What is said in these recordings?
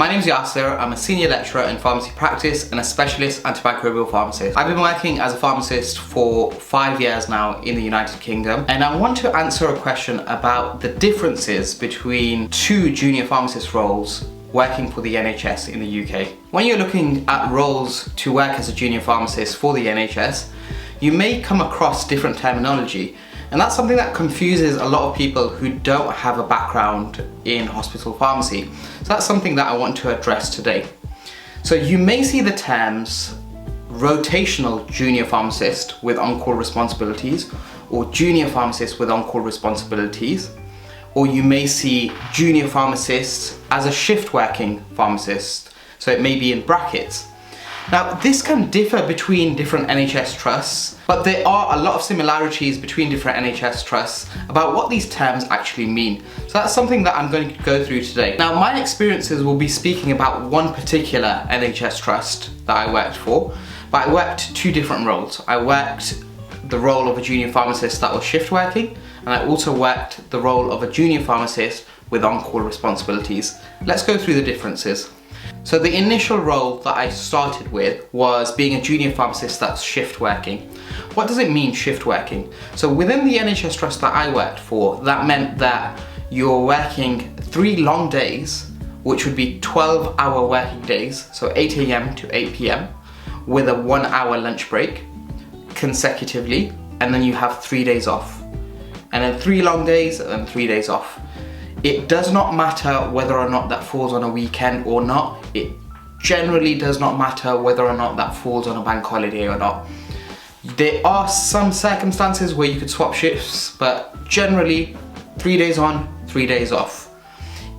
My name is Yasser. I'm a senior lecturer in pharmacy practice and a specialist antimicrobial pharmacist. I've been working as a pharmacist for 5 years now in the United Kingdom, and I want to answer a question about the differences between two junior pharmacist roles working for the NHS in the UK. When you're looking at roles to work as a junior pharmacist for the NHS, you may come across different terminology, and that's something that confuses a lot of people who don't have a background in hospital pharmacy. So that's something that I want to address today. So you may see the terms rotational junior pharmacist with on-call responsibilities, or junior pharmacist with on-call responsibilities, or you may see junior pharmacist as a shift working pharmacist. So it may be in brackets. Now, this can differ between different NHS trusts, but there are a lot of similarities between different NHS trusts about what these terms actually mean. So that's something that I'm going to go through today. Now, my experiences will be speaking about one particular NHS trust that I worked for, but I worked two different roles. I worked the role of a junior pharmacist that was shift working, and I also worked the role of a junior pharmacist with on-call responsibilities. Let's go through the differences. So the initial role that I started with was being a junior pharmacist that's shift working. What does it mean, shift working? So within the NHS trust that I worked for, that meant that you're working 3 long days, which would be 12-hour working days, so 8 AM to 8 PM, with a 1-hour lunch break consecutively, and then you have 3 days off. And then 3 long days and then 3 days off. It does not matter whether or not that falls on a weekend or not. It generally does not matter whether or not that falls on a bank holiday or not. There are some circumstances where you could swap shifts, but generally 3 days on, 3 days off.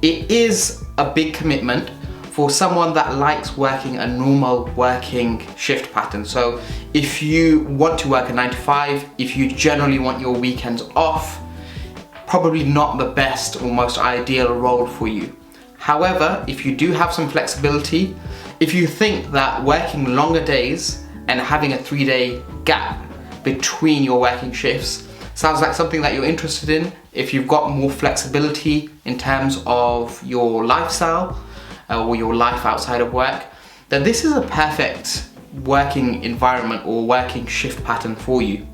It is a big commitment for someone that likes working a normal working shift pattern. So if you want to work a 9 to 5, if you generally want your weekends off, probably not the best or most ideal role for you. However, if you do have some flexibility, if you think that working longer days and having a 3-day gap between your working shifts sounds like something that you're interested in, if you've got more flexibility in terms of your lifestyle or your life outside of work, then this is a perfect working environment or working shift pattern for you.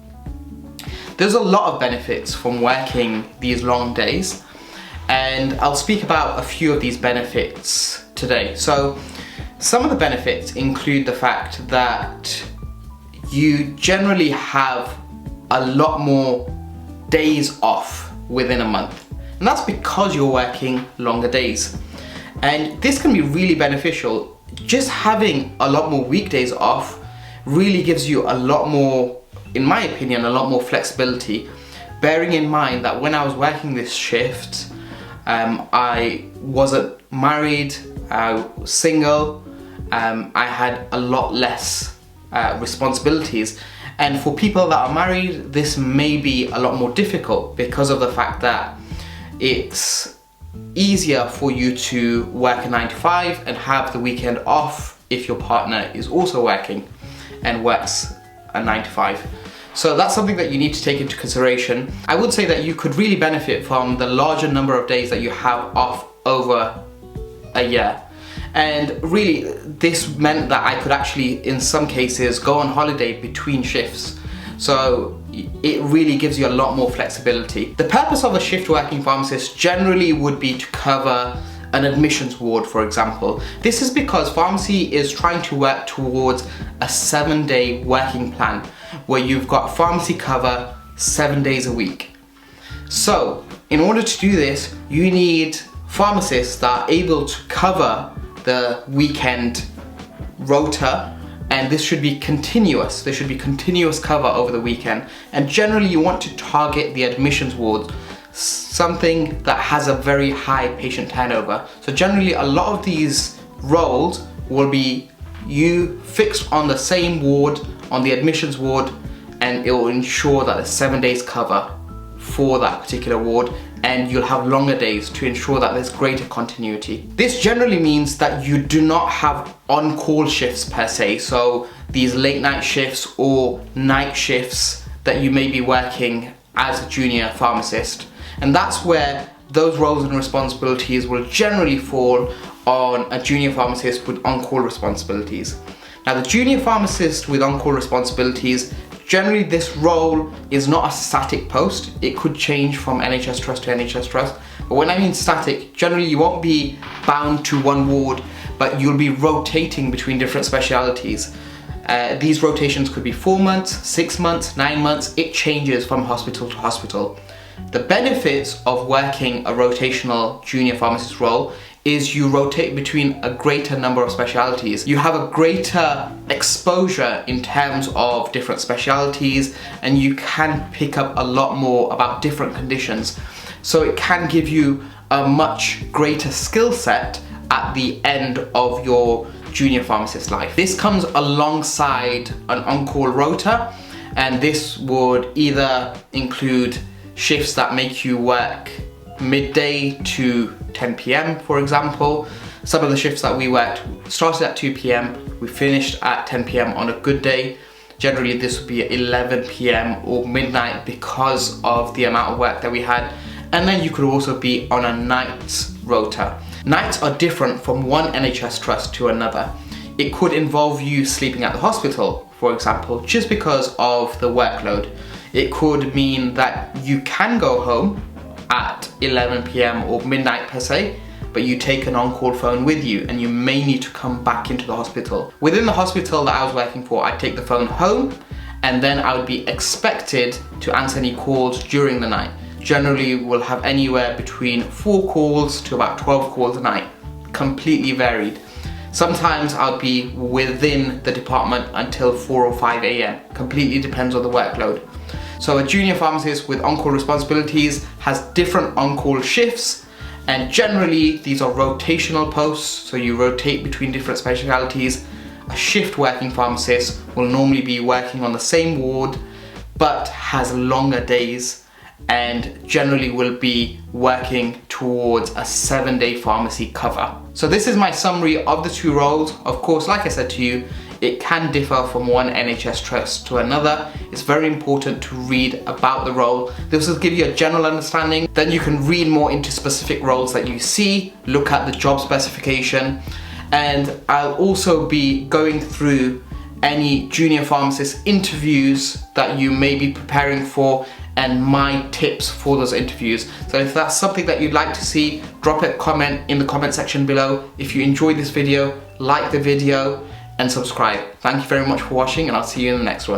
There's a lot of benefits from working these long days, and I'll speak about a few of these benefits today. So some of the benefits include the fact that you generally have a lot more days off within a month, and that's because you're working longer days. And this can be really beneficial. Just having a lot more weekdays off really gives you a lot more, in my opinion, a lot more flexibility, bearing in mind that when I was working this shift, I wasn't married, I was single, I had a lot less responsibilities. And for people that are married, this may be a lot more difficult because of the fact that it's easier for you to work a 9 to 5 and have the weekend off if your partner is also working and works a 9 to 5. So that's something that you need to take into consideration. I would say that you could really benefit from the larger number of days that you have off over a year. And really, this meant that I could actually, in some cases, go on holiday between shifts. So it really gives you a lot more flexibility. The purpose of a shift working pharmacist generally would be to cover an admissions ward, for example. This is because pharmacy is trying to work towards a 7-day working plan where you've got pharmacy cover 7 days a week. So in order to do this, you need pharmacists that are able to cover the weekend rota, and this should be continuous. There should be continuous cover over the weekend, and generally you want to target the admissions ward, something that has a very high patient turnover. So generally a lot of these roles will be you fixed on the same ward, on the admissions ward, and it will ensure that there's 7 days cover for that particular ward, and you'll have longer days to ensure that there's greater continuity. This generally means that you do not have on-call shifts per se, so these late night shifts or night shifts that you may be working as a junior pharmacist. And that's where those roles and responsibilities will generally fall on a junior pharmacist with on-call responsibilities. Now, the junior pharmacist with on-call responsibilities, generally this role is not a static post. It could change from NHS trust to NHS trust. But when I mean static, generally you won't be bound to one ward, but you'll be rotating between different specialities. These rotations could be 4 months, 6 months, 9 months. It changes from hospital to hospital. The benefits of working a rotational junior pharmacist role is you rotate between a greater number of specialities. You have a greater exposure in terms of different specialities, and you can pick up a lot more about different conditions. So it can give you a much greater skill set at the end of your junior pharmacist life. This comes alongside an on-call rota, and this would either include shifts that make you work midday to 10 p.m, for example. Some of the shifts that we worked started at 2 p.m, we finished at 10 p.m on a good day. Generally this would be at 11 p.m or midnight because of the amount of work that we had. And then you could also be on a night's rota. Nights are different from one NHS trust to another. It could involve you sleeping at the hospital, for example, just because of the workload. It could mean that you can go home at 11 p.m or midnight per se, but you take an on-call phone with you and you may need to come back into the hospital. Within the hospital that I was working for, I'd take the phone home and then I would be expected to answer any calls during the night. Generally, we'll have anywhere between 4 calls to about 12 calls a night, completely varied. Sometimes I'll be within the department until 4 or 5 a.m, completely depends on the workload. So a junior pharmacist with on-call responsibilities has different on-call shifts, and generally these are rotational posts, so you rotate between different specialities. A shift working pharmacist will normally be working on the same ward but has longer days, and generally will be working towards a 7-day pharmacy cover. So this is my summary of the two roles. Of course, like I said to you, it can differ from one NHS trust to another. It's very important to read about the role. This will give you a general understanding. Then you can read more into specific roles that you see, look at the job specification, and I'll also be going through any junior pharmacist interviews that you may be preparing for and my tips for those interviews. So if that's something that you'd like to see, drop a comment in the comment section below. If you enjoyed this video, like the video and subscribe. Thank you very much for watching, and I'll see you in the next one.